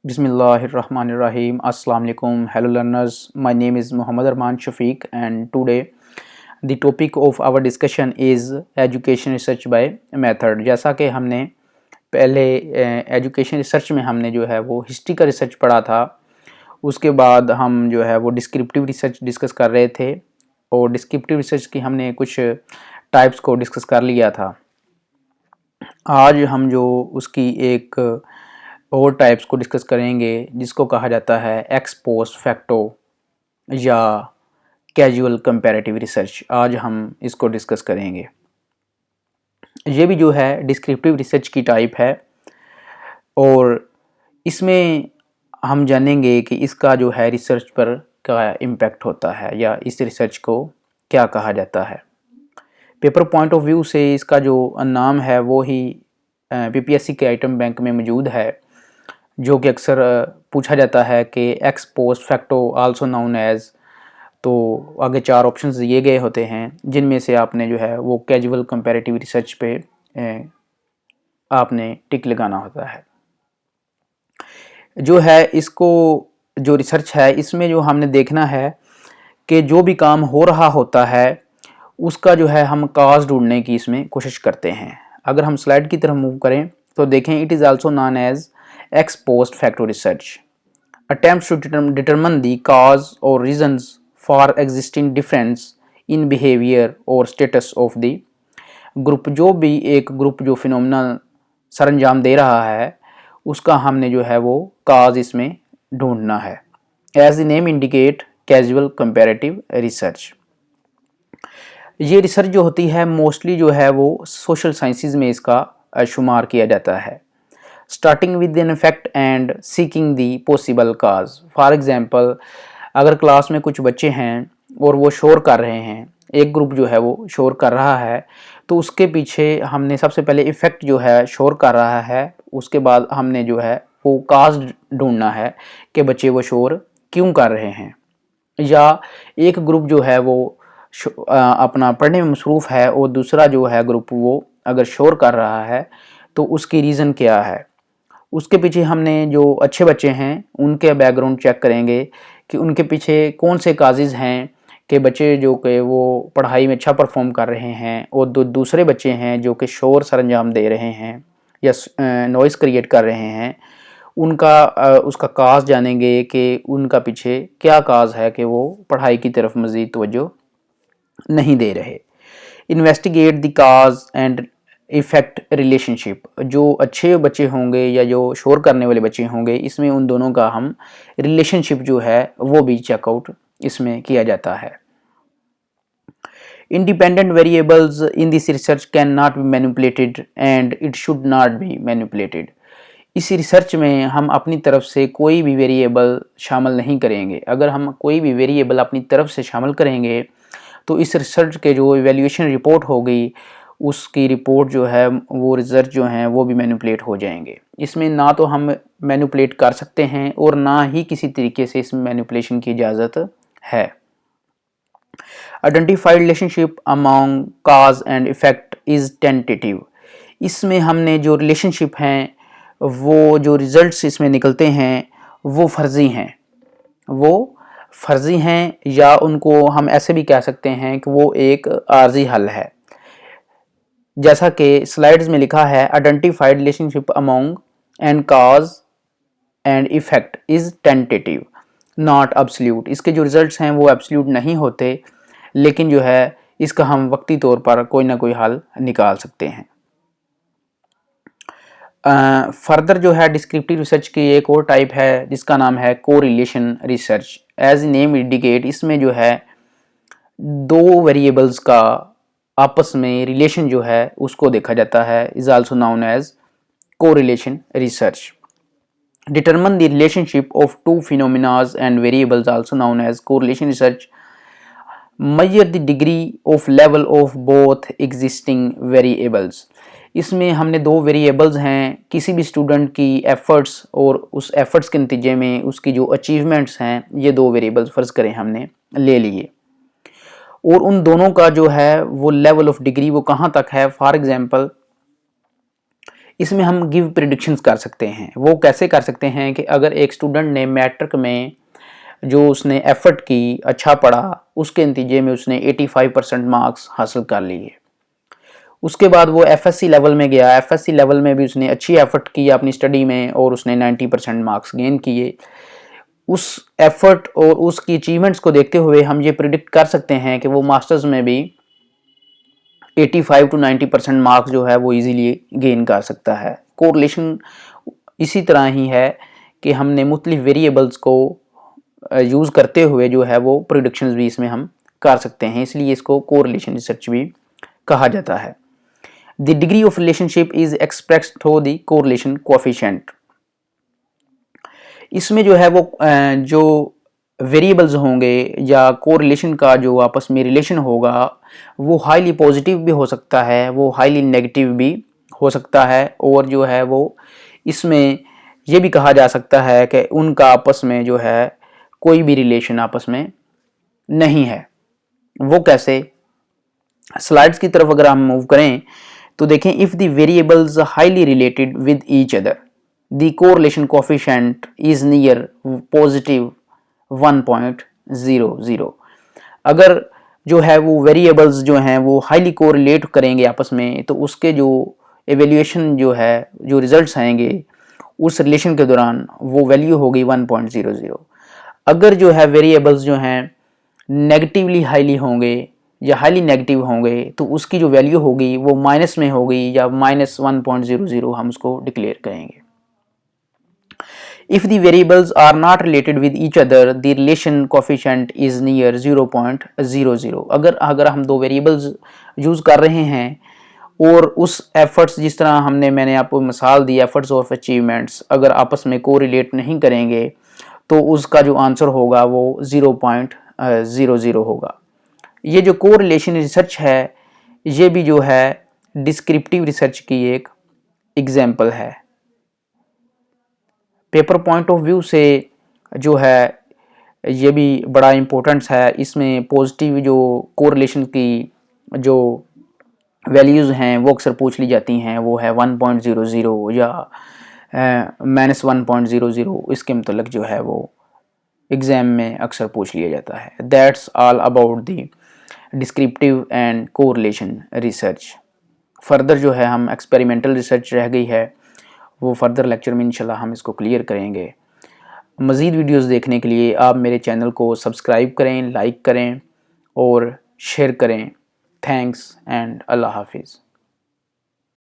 Bismillahirrahmanirrahim. Assalamu alaikum. Hello learners. My name is Muhammad Arman Shafiq and today the topic of our discussion is education research by method. जैसा कि हमने पहले education research में हमने जो है वो हिस्ट्री का रिसर्च पढ़ा था, उसके बाद हम जो है वो डिस्क्रिप्टिव रिसर्च डिस्कस कर रहे थे और डिस्क्रिप्टिव रिसर्च की हमने कुछ टाइप्स को डिस्कस कर लिया था। आज हम जो उसकी एक और टाइप्स को डिस्कस करेंगे जिसको कहा जाता है एक्स पोस्ट फैक्टो या कैजुअल कंपैरेटिव रिसर्च। आज हम इसको डिस्कस करेंगे। ये भी जो है डिस्क्रिप्टिव रिसर्च की टाइप है और इसमें हम जानेंगे कि इसका जो है रिसर्च पर क्या इम्पैक्ट होता है या इस रिसर्च को क्या कहा जाता है। पेपर पॉइंट ऑफ व्यू से इसका जो नाम है वो ही पीपीएससी के आइटम बैंक में मौजूद है, जो कि अक्सर पूछा जाता है कि ex post facto also known as. तो आगे 4 ऑप्शंस दिए गए होते हैं जिनमें से आपने जो है वो कैजुअल कंपैरेटिव रिसर्च पे आपने टिक लगाना होता है। जो है इसको जो रिसर्च है इसमें जो हमने देखना है कि जो भी काम हो रहा होता है उसका जो है हम काज ढूंढने की इसमें कोशिश करते हैं। अगर हम स्लाइड की तरफ मूव करें तो देखें it is also known as ex post facto research attempts to determine the cause or reasons for existing difference in behavior or status of the group। जो भी एक ग्रुप जो फिनोमिना सरंजाम दे रहा है उसका हमने जो है वो काज इसमें ढूंढना है। As the name indicate causal comparative research. ये रिसर्च जो होती है मोस्टली जो है वो सोशल साइंसेज में इसका शुमार किया जाता है। Starting with an effect and seeking the possible cause. For example, अगर क्लास में कुछ बच्चे हैं और वो शोर कर रहे हैं, एक ग्रुप जो है वो शोर कर रहा है, तो उसके पीछे हमने सबसे पहले इफ़ेक्ट जो है शोर कर रहा है, उसके बाद हमने जो है वो काज ढूंढना है कि बच्चे वो शोर क्यों कर रहे हैं। या एक ग्रुप जो है वो अपना पढ़ने में मसरूफ़ है और दूसरा जो है ग्रुप वो अगर शोर कर रहा है तो उसकी रीज़न क्या है। उसके पीछे हमने जो अच्छे बच्चे हैं उनके बैकग्राउंड चेक करेंगे कि उनके पीछे कौन से काजेज़ हैं कि बच्चे जो कि वो पढ़ाई में अच्छा परफॉर्म कर रहे हैं और दूसरे बच्चे हैं जो कि शोर सरंजाम दे रहे हैं या नॉइज़ क्रिएट कर रहे हैं। उनका उसका काज जानेंगे कि उनका पीछे क्या काज है कि वो पढ़ाई की तरफ मज़ीद तवज्जो नहीं दे रहे। Investigate the cause and effect relationship. जो अच्छे बच्चे होंगे या जो शोर करने वाले बच्चे होंगे, इसमें उन दोनों का हम रिलेशनशिप जो है वो भी चेकआउट इसमें किया जाता है। Independent variables in this research can not be manipulated and it should not be manipulated. इस रिसर्च में हम अपनी तरफ से कोई भी वेरिएबल शामिल नहीं करेंगे। अगर हम कोई भी वेरिएबल अपनी तरफ से शामिल करेंगे तो इस रिसर्च के जो इवैल्यूएशन रिपोर्ट होगी उसकी रिपोर्ट जो है वो रिजल्ट जो हैं वो भी मैनिपुलेट हो जाएंगे। इसमें ना तो हम मैनिपुलेट कर सकते हैं और ना ही किसी तरीके से इसमें मैनिपुलेशन की इजाज़त है। Identified relationship among cause and effect is tentative. इसमें हमने जो रिलेशनशिप हैं वो जो रिज़ल्ट्स इसमें निकलते हैं वो फ़र्ज़ी हैं या उनको हम ऐसे भी कह सकते हैं कि वो एक आर्जी हल है। जैसा कि स्लाइड्स में लिखा है, identified relationship among and cause and effect is tentative not absolute. इसके जो रिजल्ट्स हैं वो एब्सोल्यूट नहीं होते, लेकिन जो है इसका हम वक्ती तौर पर कोई ना कोई हल निकाल सकते हैं। फर्दर जो है डिस्क्रिप्टिव रिसर्च की एक और टाइप है जिसका नाम है correlation research. As name indicate, इसमें जो है दो वेरिएबल्स का आपस में रिलेशन जो है उसको देखा जाता है। Is also known as correlation research. Determine the relationship of two phenomenas and variables also known as correlation research. Measure the degree of level of both existing variables. इसमें हमने दो वेरिएबल्स हैं, किसी भी स्टूडेंट की एफर्ट्स और उस efforts के नतीजे में उसकी जो अचीवमेंट्स हैं, ये दो वेरिएबल्स फ़र्ज़ करें हमने ले लिए और उन दोनों का जो है वो लेवल ऑफ डिग्री वो कहाँ तक है। फॉर एग्जांपल, इसमें हम गिव प्रिडिक्शंस कर सकते हैं। वो कैसे कर सकते हैं कि अगर एक स्टूडेंट ने मैट्रिक में जो उसने एफर्ट की, अच्छा पढ़ा, उसके नतीजे में उसने 85% मार्क्स हासिल कर लिए। उसके बाद वो एफएससी लेवल में गया, एफएससी लेवल में भी उसने अच्छी एफर्ट की अपनी स्टडी में और उसने 90% मार्क्स गेन किए। उस एफर्ट और उसकी अचीवमेंट्स को देखते हुए हम ये प्रिडिक्ट कर सकते हैं कि वो मास्टर्स में भी 85 to 90% मार्क्स जो है वो इजीली गेन कर सकता है। कोरिलेशन इसी तरह ही है कि हमने मुख्तलिफ वेरिएबल्स को यूज़ करते हुए जो है वो प्रिडिक्शंस भी इसमें हम कर सकते हैं, इसलिए इसको कोरिलेशन रिसर्च भी कहा जाता है। The degree of relationship is expressed through the correlation coefficient. इसमें जो है वो जो वेरिएबल्स होंगे या कोरिलेशन का जो आपस में रिलेशन होगा वो हाईली पॉजिटिव भी हो सकता है, वो हाईली नेगेटिव भी हो सकता है, और जो है वो इसमें ये भी कहा जा सकता है कि उनका आपस में जो है कोई भी रिलेशन आपस में नहीं है। वो कैसे? स्लाइड्स की तरफ अगर हम मूव करें तो देखें, if the variables highly related with each other the correlation coefficient is near positive 1.00। अगर जो है वो वेरिएबल्स जो हैं वो हाईली कोरिलेट करेंगे आपस में, तो उसके जो एवेल्यूएशन जो है, जो रिजल्ट्स आएंगे उस रिलेशन के दौरान वो वैल्यू होगी 1.00। अगर जो है वेरिएबल्स जो हैं नेगेटिवली हाईली होंगे या हाईली नेगेटिव होंगे तो उसकी जो वैल्यू होगी वो माइनस में होगी या -1.00 हम उसको डिक्लेयर करेंगे। If the variables are not related with each other, the relation coefficient is near 0.00। अगर हम दो वेरिएबल्स यूज़ कर रहे हैं और उस एफर्ट्स, जिस तरह मैंने आपको मिसाल दी एफर्ट्स ऑफ अचीवमेंट्स, अगर आपस में कोरिलेट नहीं करेंगे तो उसका जो आंसर होगा वो 0.00 होगा। ये जो कोरिलेशन रिसर्च है ये भी जो है डिस्क्रिप्टिव रिसर्च की एक एग्जाम्पल है। पेपर पॉइंट ऑफ व्यू से जो है ये भी बड़ा इम्पोर्टेंस है। इसमें पॉजिटिव जो कोरिलेशन की जो वैल्यूज़ हैं वो अक्सर पूछ ली जाती हैं, वो है 1.00 या -1.00। इसके मतलब जो है वो एग्ज़ाम में अक्सर पूछ लिया जाता है। That's all about the descriptive and correlation research. Further जो है हम एक्सपेरिमेंटल रिसर्च रह गई है, वो फर्दर लेक्चर में इंशाल्लाह हम इसको क्लियर करेंगे। मज़ीद वीडियोस देखने के लिए आप मेरे चैनल को सब्सक्राइब करें, लाइक करें और शेयर करें। थैंक्स एंड अल्लाह हाफिज़।